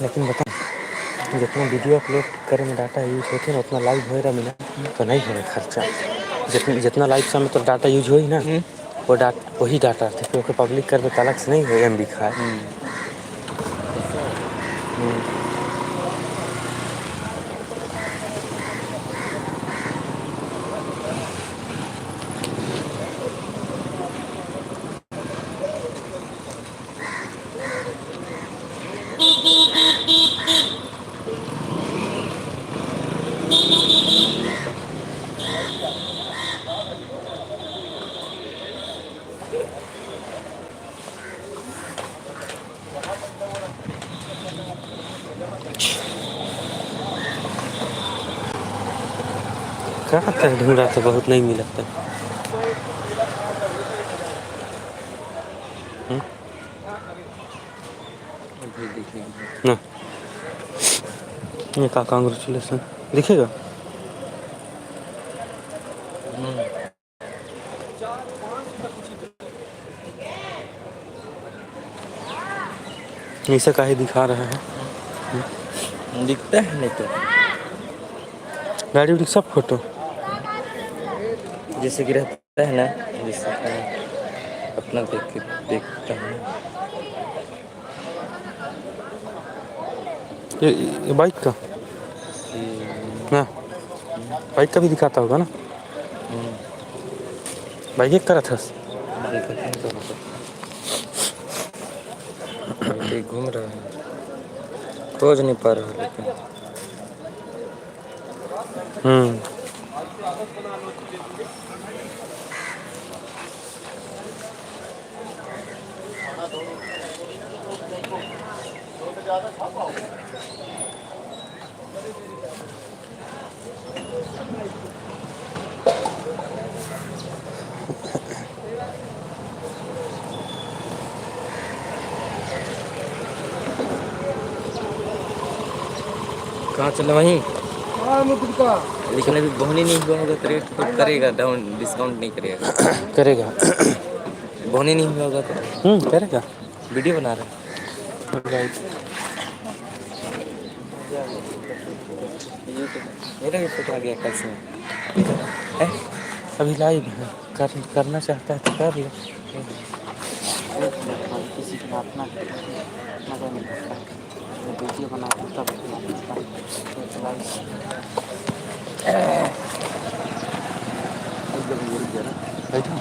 लेकिन बता जितना वीडियो अपलोड करे में डाटा यूज होते ना उतना लाइव हो रहा मिला तो नहीं हो खर्चा जितना लाइव समय तो डाटा यूज हो ही ना वो वही डाटा थे क्योंकि पब्लिक कर तो अलग से नहीं हो एम दिखा कहाँ तक ढूंढा तो बहुत नहीं मिला था ना ये का कांग्रेचुलेसन दिखेगा ऐसा काहे दिखा रहा है दिखता है नहीं तो गाड़ी उड़ी सब फोटो जैसे कि रहता है ना जैसे अपना देखता है ये बाइक का ना बाइक का भी दिखाता होगा ना बाइक एक करा था घूम रहा है खोज नहीं पा रहा लेकिन कहाँ चले वहीं लेकिन अभी बोहनी नहीं हुआ होगा तो रेट तो करेगा डाउन डिस्काउंट नहीं करेगा करेगा बोहनी नहीं हुआ होगा तो करेगा वीडियो बना रहा है मेरा भी फोटो आ गया कल से अभी लाइव है करना चाहता है तो कर ले किसी को अपना मजा नहीं करता वीडियो बना तब बैठो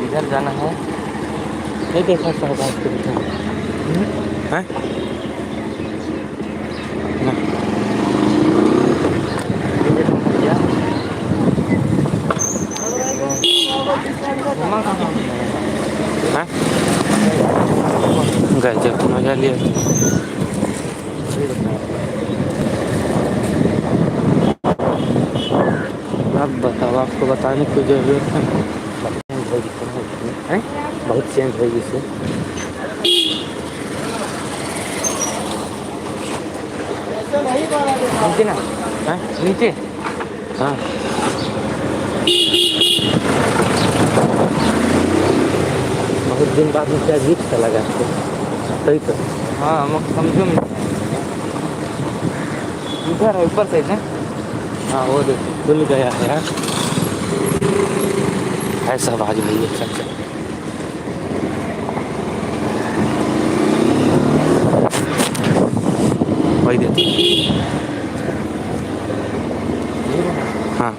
इधर जाना है नहीं देखा शहबाज के बेटा हैं गए जब मजा लिया अब बताओ आपको बताने की जरूरत है बहुत चेंज होगी इससे नीचे ना हैं नीचे हाँ बहुत दिन बाद में क्या अजीब सा लगा आपको सही तो हाँ हम समझो में इधर है ऊपर साइड है हाँ वो खुल गया है यार ऐसा आवाज नहीं है चल वही देती हाँ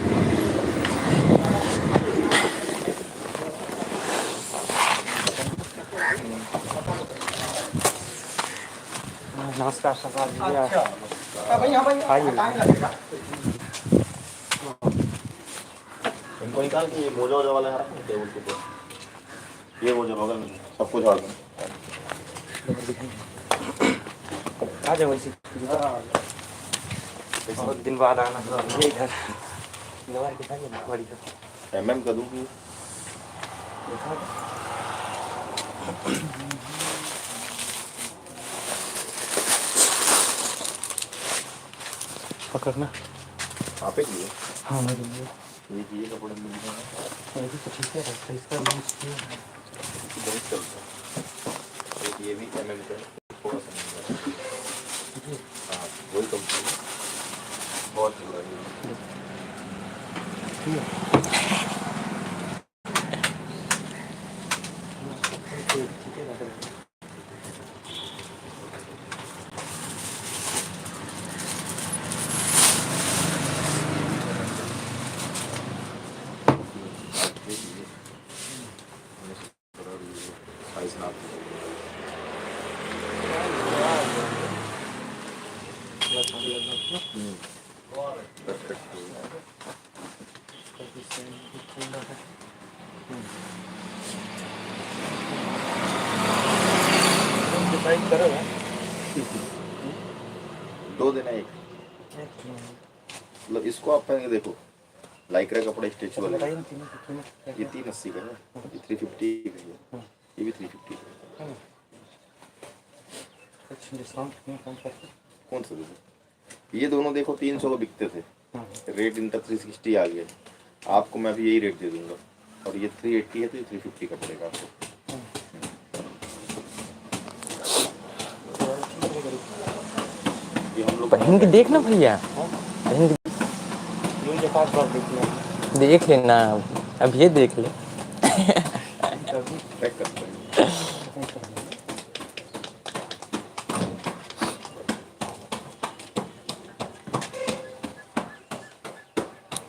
नमस्कार सरकार भैया इनको निकाल के ये मोजा वोजा वाला है टेबल के ऊपर ये वो जो बगल में सबको झाड़ दो आ जाओ वैसे बहुत दिन बाद आना ये इधर दवाई दिखाइए ना बड़ी का एमएम का दूंगी पकड़ना। आप एक लिए हाँ मेरे लिए ये कपड़े मिल जाएंगे ये भी तो ठीक है रहता है, इसका लूज किया है। बहुत चलता है। एक ये भी MM का है, थोड़ा सा महंगा है। ये हाँ वही कंपनी है, बहुत चल रहा है ये। ठीक है लग रहा है। साइज नाप डिसाइड करो यार। 2 दिन है एक, मतलब इसको आप पहन के देखो, लाइक्रा कपड़ा स्ट्रेच वाला बताइए ना तीनों की कीमत क्या ये 380 का है, ये 350 का है, ये भी 350 का है। है। कुछ डिस्काउंट में कम करके। कौन सा देखो, ये दोनों देखो 300 को बिकते थे, रेट इनका 360 आ गया, आपको मैं भी यही रेट दे दूंगा, और ये 380 है तो ये 350 का पड़ेगा आपको। ये हम लोग पहन के देखना भैया, पहन के यूं के पास बार देखना देख लेना, अब ये देख ले। कभी पैक करते हैं।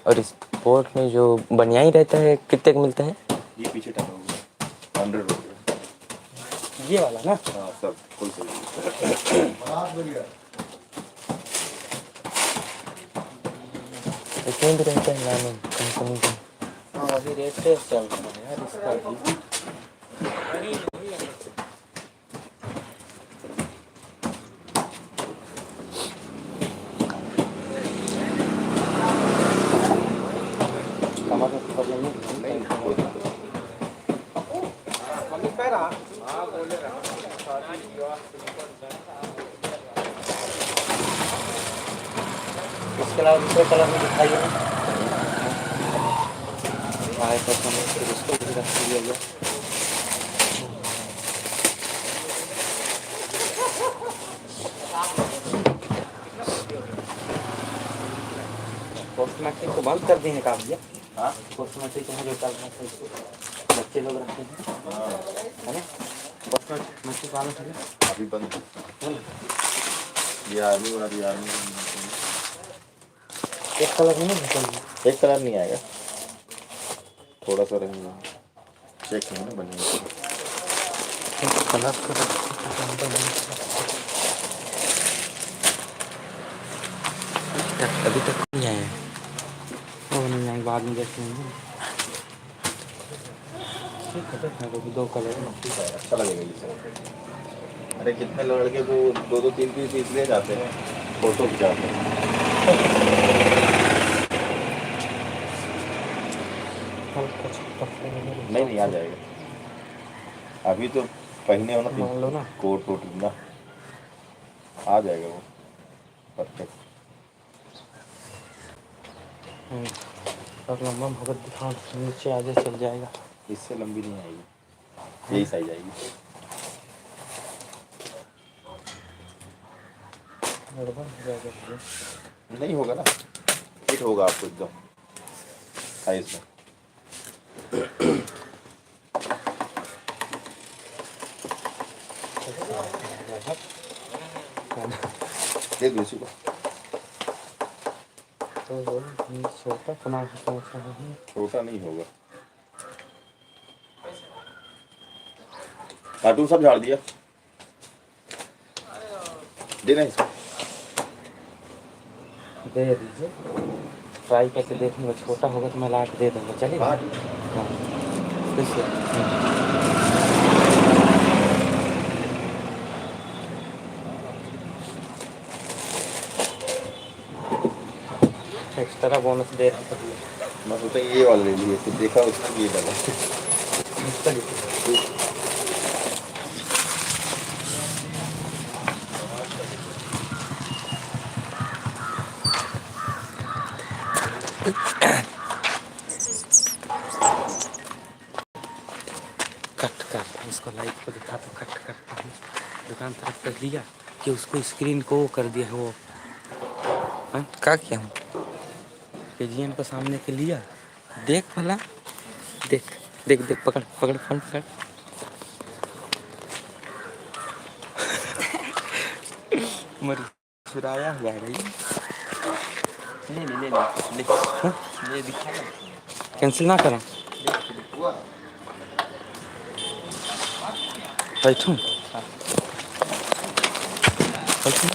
और स्पोर्ट में जो बनियाई रहता है कितने का मिलता है? ये पीछे टंगा हुआ है 100 रुपये। ये वाला ना। हाँ सब फुल सही। इसमें भी रहता है नाम कंपनी का। हाँ अभी रेट चल रहा है यार इसका भी। कमर में प्रॉब्लम नहीं कोई दिक्कत नहीं। इसके अलावा दूसरे कलर में दिखाइए ना। आए तो फिर इसको भी रख दिया गया। कॉस्मेटिक को बंद कर देने का भैया। हाँ कॉस्मेटिक में जो चलना था इसको बच्चे लोग रखते हैं, हाँ है ना। कॉस्मेटिक वाला है ना। अभी बंद है ना? ये आर्मी वाला भी आर्मी एक कलर में नहीं निकल एक कलर नहीं आएगा, थोड़ा सा रहेगा, चेक नहीं ना बनेगा। कलर अभी तक नहीं आया है। वो नहीं आएगा, बाद में देख लेंगे। ठीक है देखना तो 2 कलर में। ठीक है, अच्छा लगेगा ये। अरे कितने लड़के को 2-2 3-3 पीस ले जाते हैं, फोटो खिंचाते हैं। हल्का छोटा नहीं आ जाएगा, अभी तो पहने हो मान लो ना ना। कोट वोट ना, आ जाएगा वो परफेक्ट। और लंबा भगत दिखाओ, नीचे आगे चल जाएगा। इससे लंबी नहीं आएगी, यही साइज आएगी। गड़बड़ हो जाएगा भैया। नहीं होगा ना, फिट होगा आपको एकदम साइज में। दे दो इसी को। तो छोटा बना के समोसा है। छोटा नहीं होगा, कार्टून सब झाड़ दिया, देना इसको। दे दीजिए, ट्राई करके देखूंगा, छोटा होगा तो मैं ला के दे दूंगा, चलेगा। हाँ हाँ देखिए। एक्स्ट्रा बोनस दे रहा था। मैं सोचा ये वाला ले लिए, फिर देखा उसने ये डाला। दुकान तरफ कर लिया कि उसको स्क्रीन को वो कर दिया वो का किया हूँ पेजियन को सामने के लिया। देख भला देख देख देख पकड़ पकड़ फोन पकड़। मर चुराया हुआ है भाई ले ले ले ले ले ये दिखा कैंसिल ना करा बैठूं बैठूं